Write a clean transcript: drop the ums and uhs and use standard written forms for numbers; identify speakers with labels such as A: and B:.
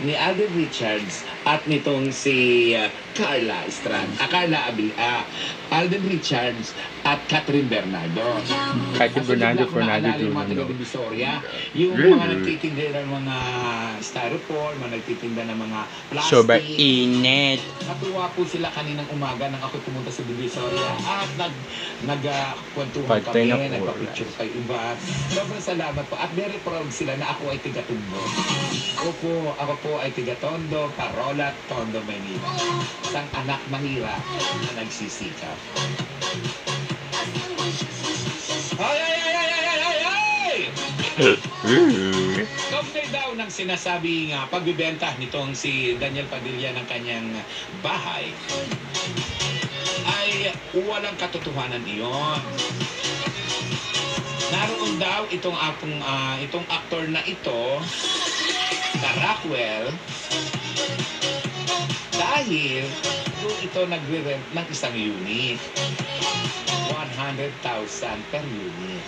A: ni Alden Richards at nitong si Carla Alden Richards at Catherine Bernardo.
B: Catherine Bernardo, Fernando
A: Yung mga
B: Bruno.
A: taga-Divisoria, yung mga nagtitinda ng mga styrofoam, mga nagtitinda ng mga plastic.
B: Sobrang init.
A: Natuwa po sila kaninang umaga nang ako pumunta sa Divisoria at nagkwentuhan
B: Patay na
A: kami,
B: po.
A: nagpa-picture kay iba. Sobrang salamat po at very proud sila na ako ay tiga-Tondo. Ako po ay tiga-Tondo, Parola, Tondo, Manila. Isang anak mahirap na nagsisikap. Kaugnay daw ng sinasabing pagbibenta nitong si Daniel Padilla ng kanyang bahay ay walang katotohanan iyon. Naroon daw itong actor na ito, na Rockwell, dahil doon ito nagre-rent ng isang unit. 100,000 per unit.